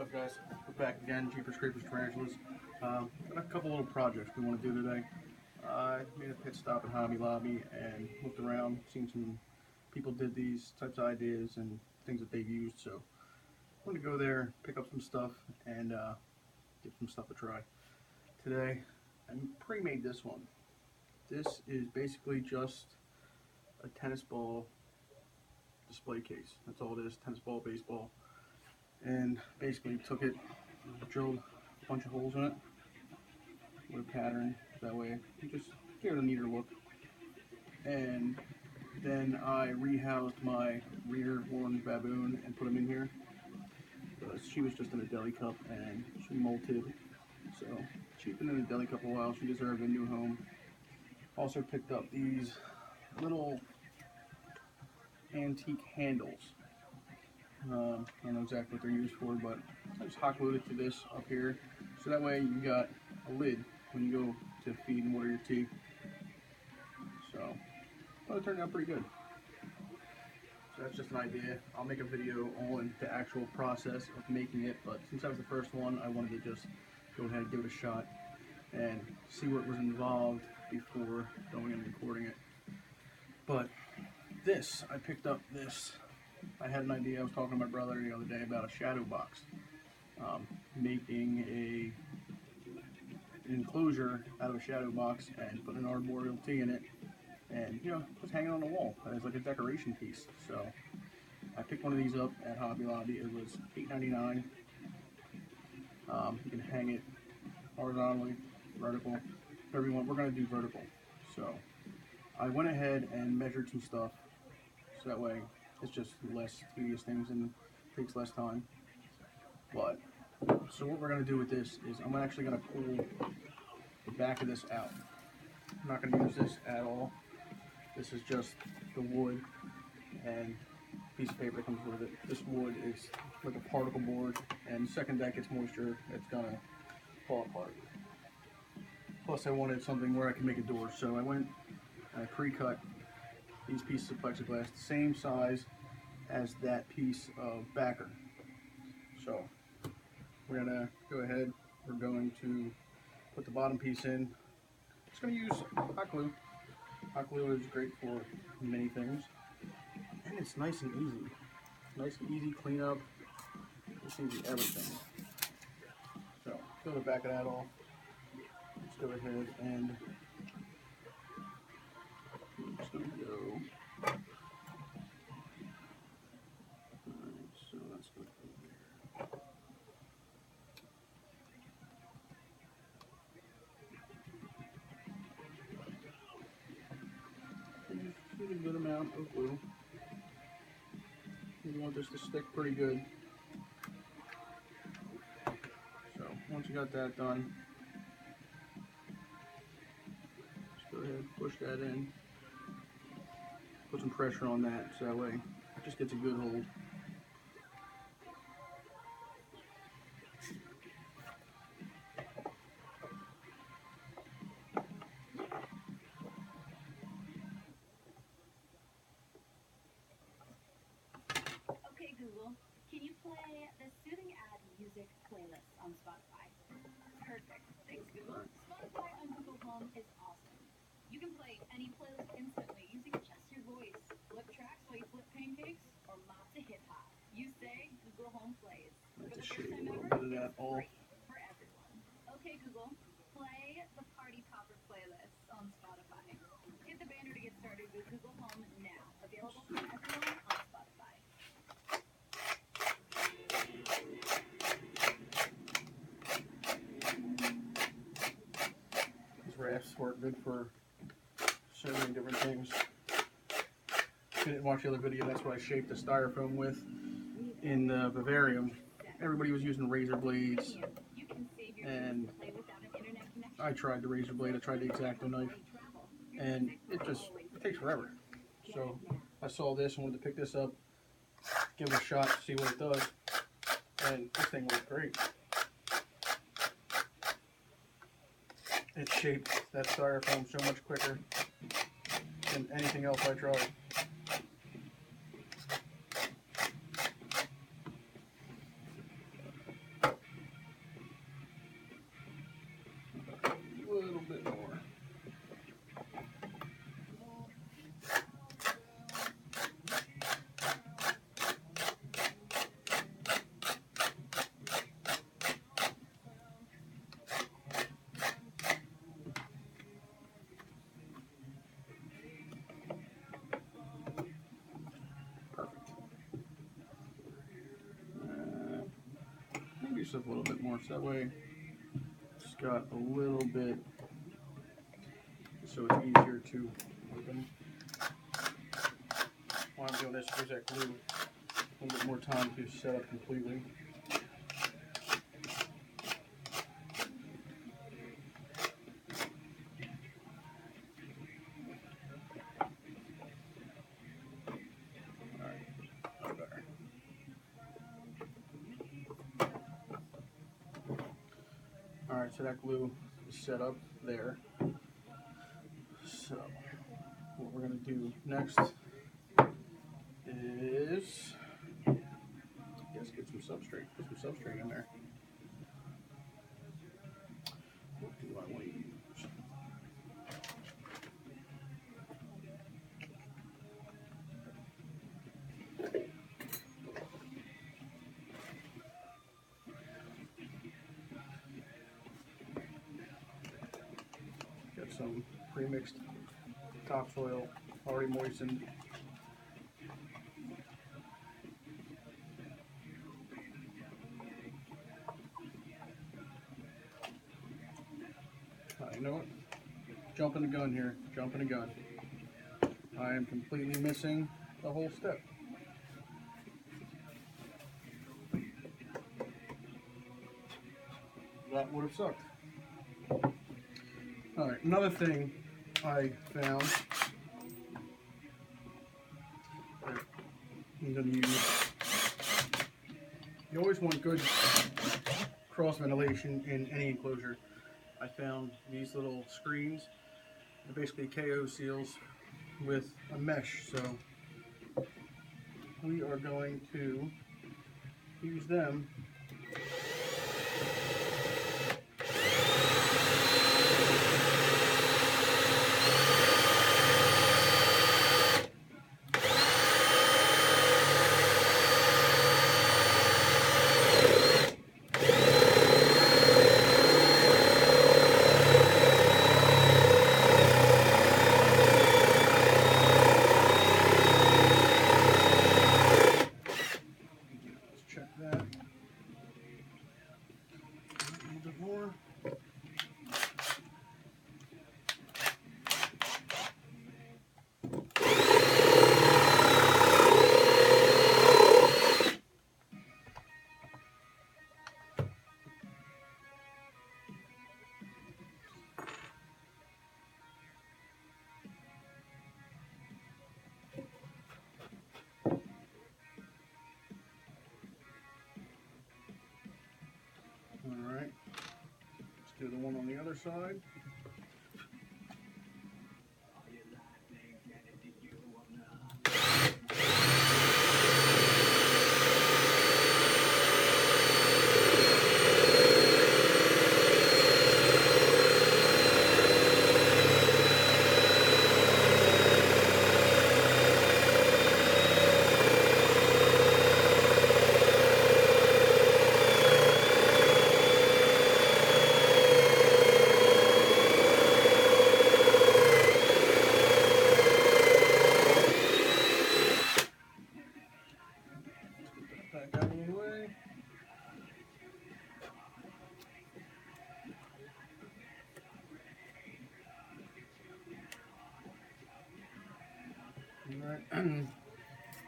What's up, guys? We're back again, Jeepers Creepers Tarantulas. Got a couple little projects we want to do today. I made a pit stop at Hobby Lobby and looked around, seen some people did these types of ideas and things that they've used, so I'm going to go there, pick up some stuff, and give some stuff a try. Today, I pre-made this one. This is basically just a tennis ball display case. That's all it is, tennis ball, baseball. And basically took it, drilled a bunch of holes in it with a pattern, that way you just give it a neater look. And then I rehoused my rear horned baboon and put him in here. She was just in a deli cup and she molted, so she's been in a deli cup a while. She deserved a new home. Also picked up these little antique handles. I don't know exactly what they're used for, but I just hot glued it to this up here, so that way you got a lid when you go to feed and water your tea. So, well, it turned out pretty good. So that's just an idea. I'll make a video on the actual process of making it, but since that was the first one, I wanted to just go ahead and give it a shot and see what was involved before going and recording it. But this, I picked up this. I had an idea. I was talking to my brother the other day about a shadow box, making an enclosure out of a shadow box and putting an arboreal tea in it, and just hanging on the wall as like a decoration piece. So I picked one of these up at Hobby Lobby. It was $8.99. You can hang it horizontally, vertical, whatever you want. We're going to do vertical. So I went ahead and measured some stuff, so that way it's just less tedious things and takes less time. But, so what we're going to do with this is I'm actually going to pull the back of this out. I'm not going to use this at all. This is just the wood and a piece of paper that comes with it. This wood is like a particle board, and the second that gets moisture, it's going to fall apart. Plus I wanted something where I can make a door, so I went and I pre-cut these pieces of plexiglass, the same size as that piece of backer. So we're gonna go ahead, we're going to put the bottom piece in. Just gonna use hot glue. Hot glue is great for many things, and it's nice and easy. Nice and easy cleanup. It's easy everything. So fill the back of that off. Let's go ahead and just gonna go. Alright, so that's good from there. Just use a good amount of glue. You want this to stick pretty good. So once you got that done, just go ahead and push that in. Put some pressure on that so that way it just gets a good hold. Okay, Google, can you play the soothing ad music playlist on Spotify? Perfect. Thanks, Google. Spotify on Google Home is awesome. You can play any playlist instantly using just your voice. Flip tracks while you flip pancakes, or lots of hip-hop. You say Google Home plays. For the first time ever, it's free for everyone. Okay, Google, play the Party Popper playlist on Spotify. Hit the banner to get started with Google Home now. Available for everyone on Spotify. These rafts work good for so many different things. If you didn't watch the other video, that's what I shaped the styrofoam with in the vivarium. Everybody was using razor blades, and I tried the razor blade, I tried the X-Acto knife, and it takes forever. So I saw this and wanted to pick this up, give it a shot, see what it does, and this thing worked great. It shaped that styrofoam so much quicker than anything else I tried. this up a little bit more so that way it's got a little bit so it's easier to open. While I'm doing this, gives that glue a little bit more time to set up completely. Alright, so that glue is set up there. So, what we're going to do next is, get some substrate. Put some substrate in there. What do I want to use? Got some pre-mixed topsoil, already moistened. You know what? Jumping the gun here. Jumping the gun. I am completely missing the whole step. That would have sucked. Alright, another thing I found that I'm going to use. You always want good cross ventilation in any enclosure. I found these little screens. They're basically KO seals with a mesh. So we are going to use them. Alright, let's do the one on the other side.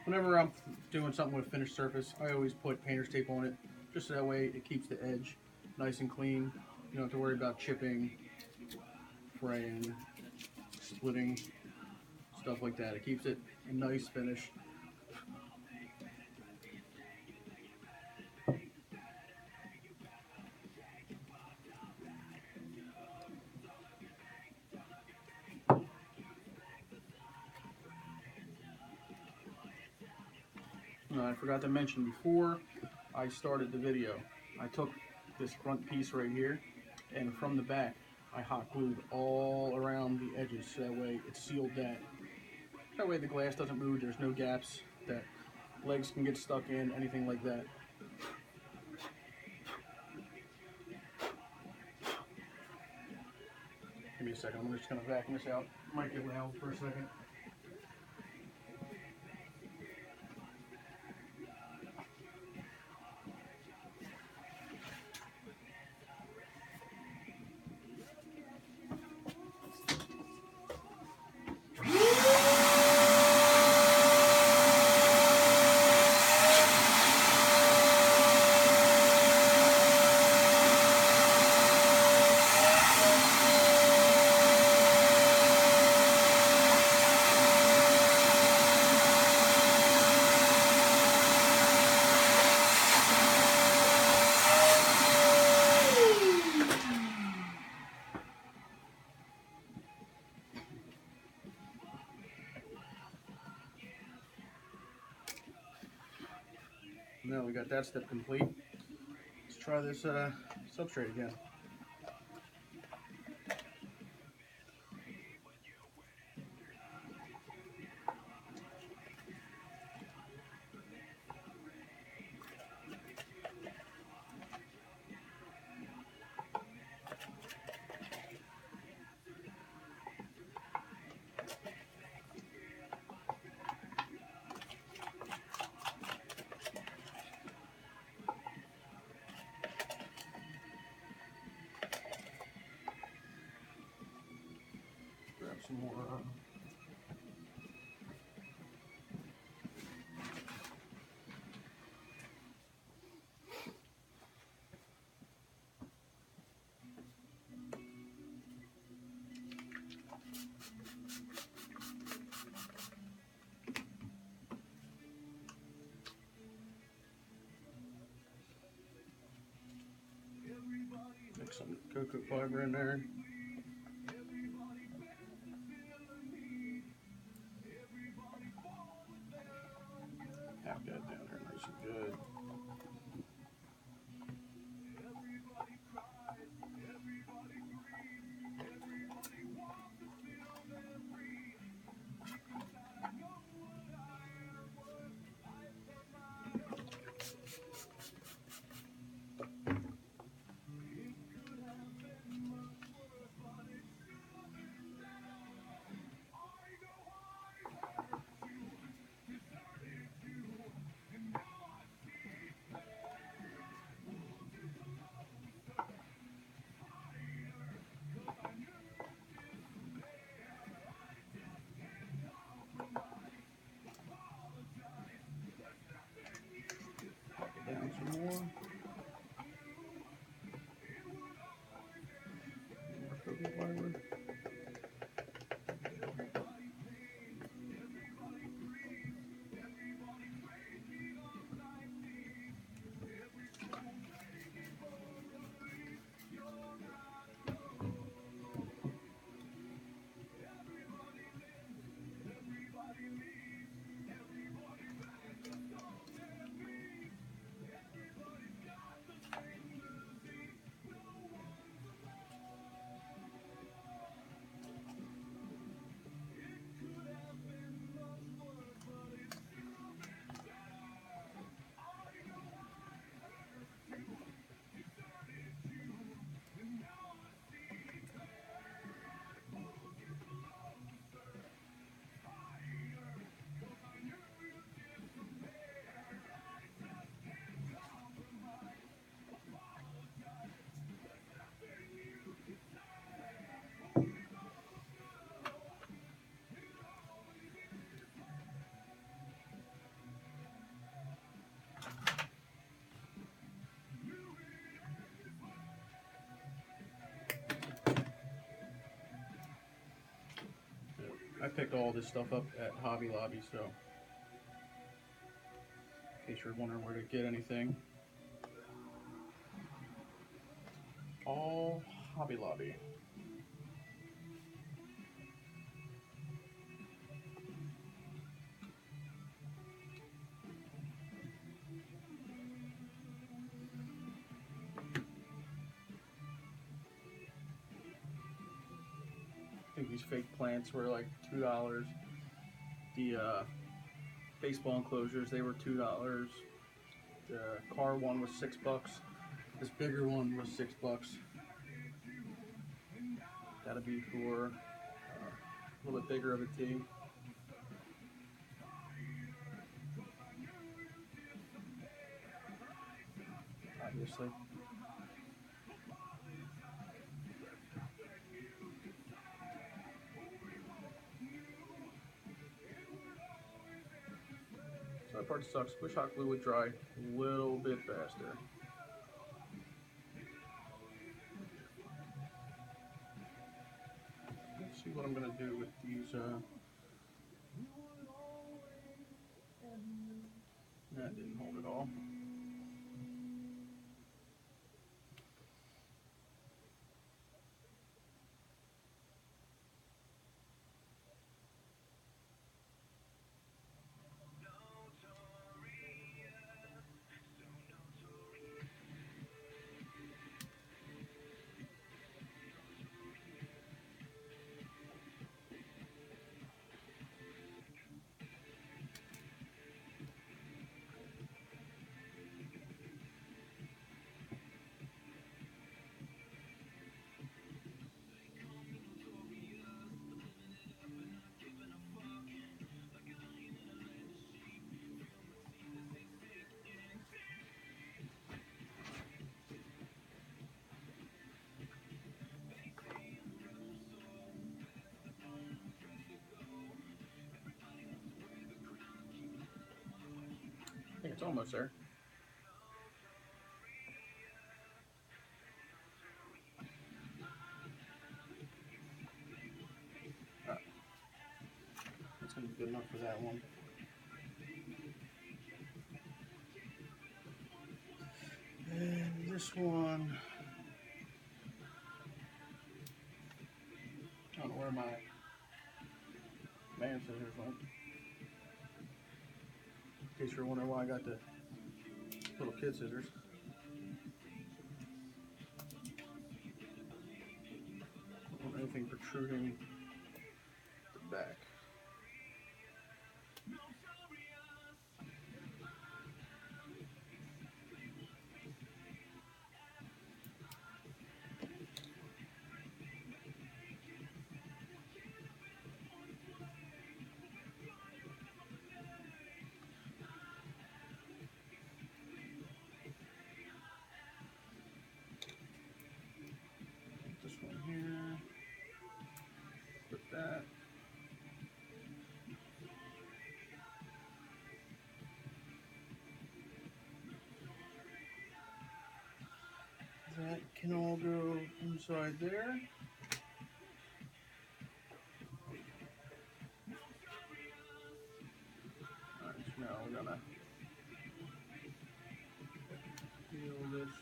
Whenever I'm doing something with finished surface, I always put painter's tape on it, just so that way it keeps the edge nice and clean. You don't have to worry about chipping, fraying, splitting, stuff like that. It keeps it a nice finish. I forgot to mention before I started the video, I took this front piece right here, and from the back I hot glued all around the edges so that way it sealed that. That way the glass doesn't move, there's no gaps that legs can get stuck in, anything like that. Give me a second, I'm just going to vacuum this out. Might get loud for a second. Now we got that step complete. Let's try this substrate again. Grab some more. Mix some cocoa fiber in there. Tap that down there nice and good. Down some more. More cocoa fiber. I picked all this stuff up at Hobby Lobby, so in case you're wondering where to get anything, all Hobby Lobby. I think these fake plants were like $2. The baseball enclosures, they were $2. The car one was $6. This bigger one was $6. That'll be for a little bit bigger of a tee. Obviously. So that part sucks. Wish hot glue would dry a little bit faster. Let's see what I'm gonna do with these. That didn't hold at all. It's almost there. That's going to be good enough for that one. And this one, I don't know where my man scissors went. In case you're wondering why I got the little kid scissors. I don't want anything protruding the back. This one here. Put that. That can all go inside there. Alright, so now we're gonna peel this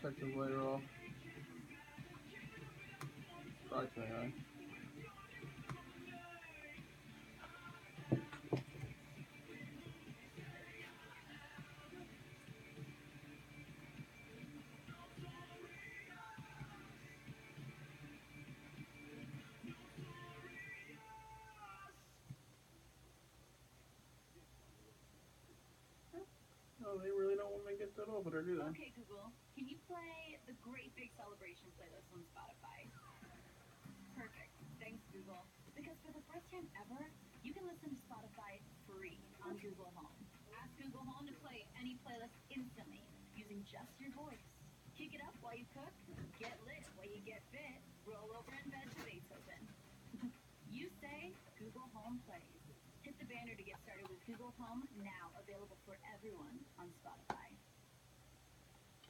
protective layer off. Try to anyway. Oh, they really don't want me to get that over there, do they? Okay, Google, can you play the Great Big Celebration playlist on Spotify? Perfect. Thanks, Google. Because for the first time ever, you can listen to Spotify free on Google Home. Ask Google Home to play any playlist instantly using just your voice. Kick it up while you cook, get lit while you get fit, roll over in bed to Beethoven. You say Google Home plays. Hit the banner to get started with Google Home, now available for everyone on Spotify.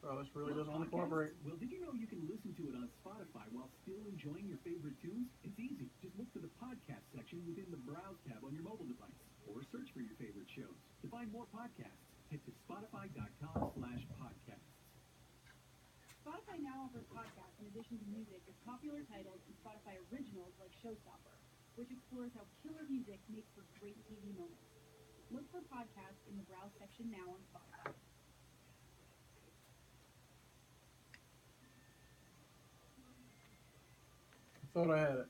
Oh, this really doesn't want to cooperate. Well, did you know you can listen to it on Spotify while still enjoying your favorite tunes? It's easy. Just look to the podcast section within the Browse tab on your mobile device, or search for your favorite shows. To find more podcasts, head to spotify.com/podcasts. Spotify now offers podcasts in addition to music with popular titles and Spotify originals like Showstopper, which explores how killer music makes for great TV moments. Look for podcasts in the Browse section now on Spotify. Thought I had it.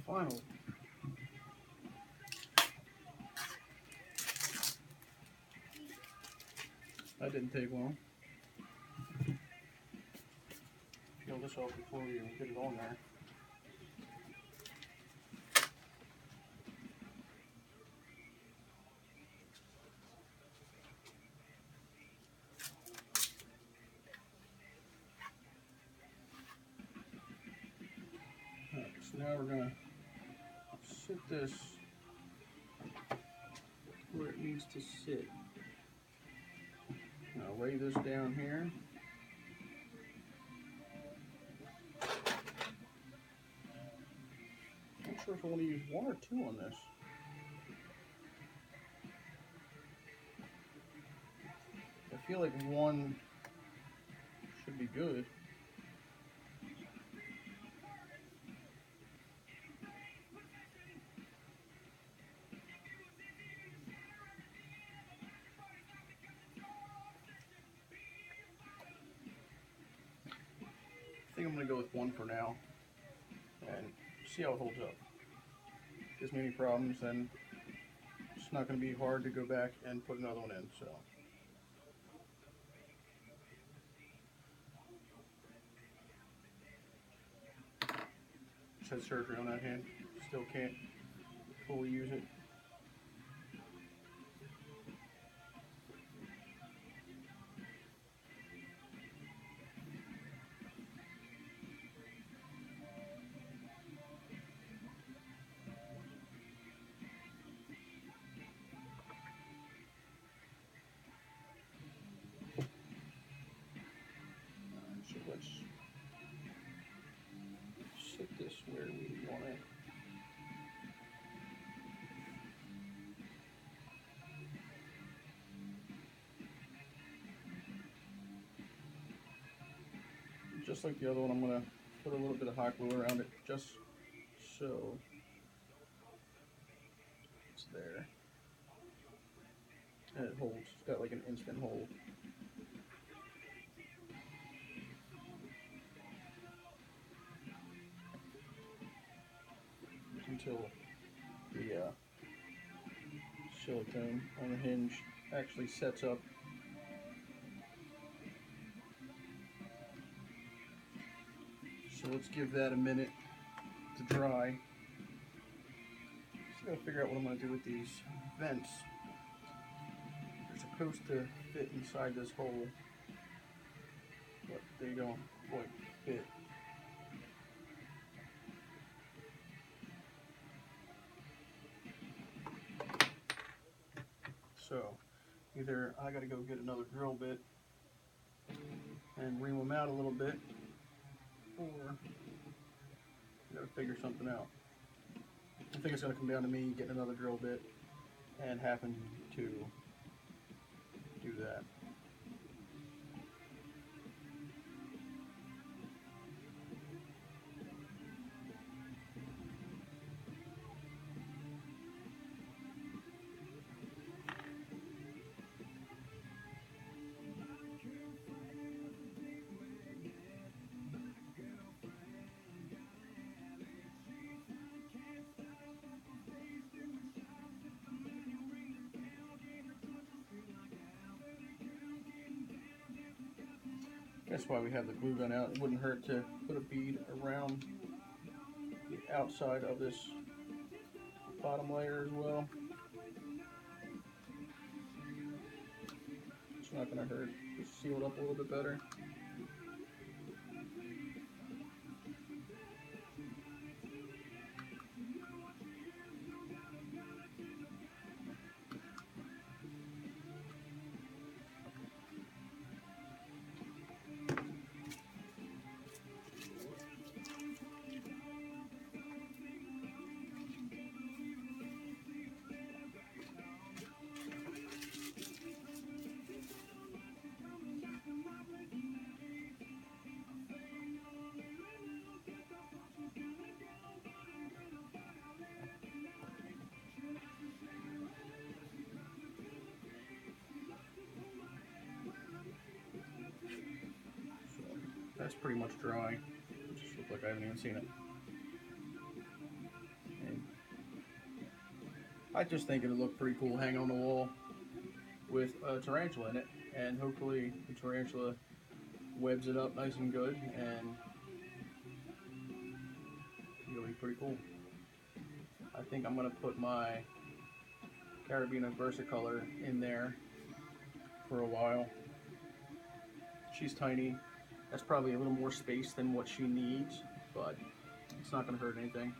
Finally. That didn't take long. Peel this off before we even get it on there. Alright, so now we're gonna sit this where it needs to sit. Now lay this down here. I'm not sure if I want to use one or two on this. I feel like one should be good. I think I'm going to go with one for now and see how it holds up. If there's any problems, then not going to be hard to go back and put another one in. So. Just had surgery on that hand. Still can't fully use it. So let's sit this where we want it. Just like the other one, I'm going to put a little bit of hot glue around it just so it's there. And it holds. It's got like an instant hold. Until the silicone on the hinge actually sets up. So let's give that a minute to dry. Just gotta figure out what I'm gonna do with these vents. They're supposed to fit inside this hole, but they don't quite fit. So either I gotta go get another drill bit and ream them out a little bit, or I gotta figure something out. I think it's gonna come down to me getting another drill bit and having to do that. That's why we have the glue gun out. It wouldn't hurt to put a bead around the outside of this bottom layer as well. It's not going to hurt. Just seal it up a little bit better. That's pretty much dry. It just looks like I haven't even seen it. And I just think it'll look pretty cool hanging on the wall with a tarantula in it, and hopefully the tarantula webs it up nice and good, and it'll be pretty cool. I think I'm going to put my Carabiner Versicolor in there for a while. She's tiny. That's probably a little more space than what she needs, but it's not going to hurt anything.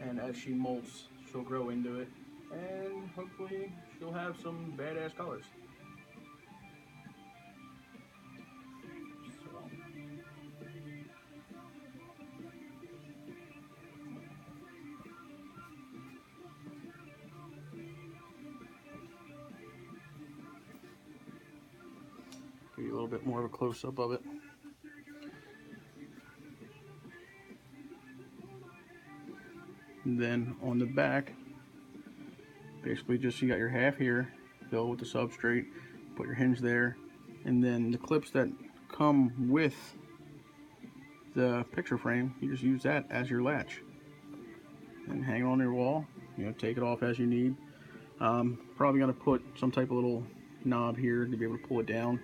And as she molts, she'll grow into it, and hopefully she'll have some badass colors. Give you a little bit more of a close-up of it. And then on the back, basically just you got your half here, fill with the substrate, put your hinge there, and then the clips that come with the picture frame, you just use that as your latch and hang it on your wall, you know, take it off as you need. Probably gonna put some type of little knob here to be able to pull it down.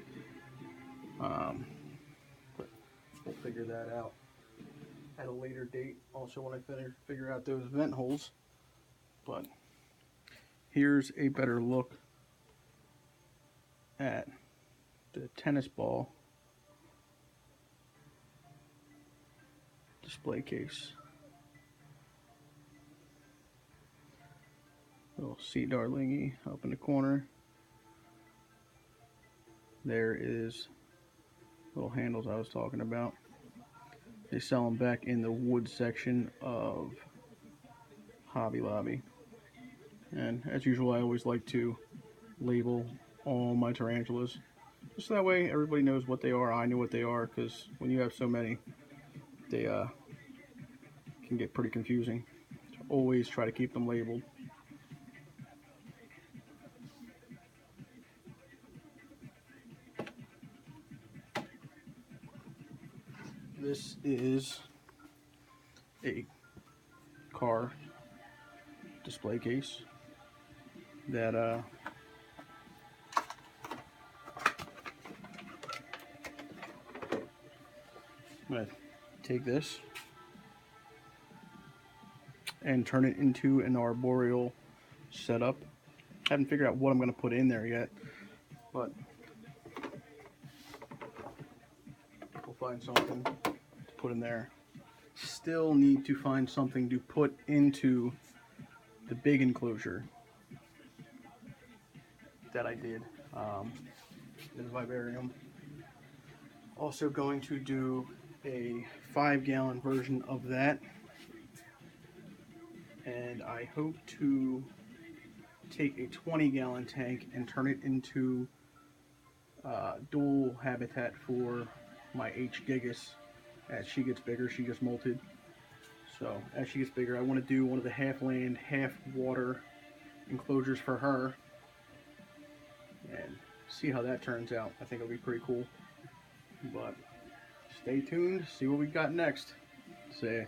But we'll figure that out at a later date. Also, when I figure out those vent holes. But here's a better look at the tennis ball display case. Little seat darlingi up in the corner. There is little handles I was talking about. They sell them back in the wood section of Hobby Lobby. And as usual, I always like to label all my tarantulas. Just that way everybody knows what they are. I know what they are, because when you have so many, they can get pretty confusing. So always try to keep them labeled. This is a car display case that I'm gonna take this and turn it into an arboreal setup. Haven't figured out what I'm gonna put in there yet, but we'll find something to put in there. Still need to find something to put into the big enclosure that I did in the vivarium. Also going to do a 5-gallon version of that, and I hope to take a 20-gallon tank and turn it into dual habitat for my H. gigas. As she gets bigger, she gets molted. So as she gets bigger, I want to do one of the half land, half water enclosures for her, and see how that turns out. I think it'll be pretty cool. But stay tuned, see what we got next. Say.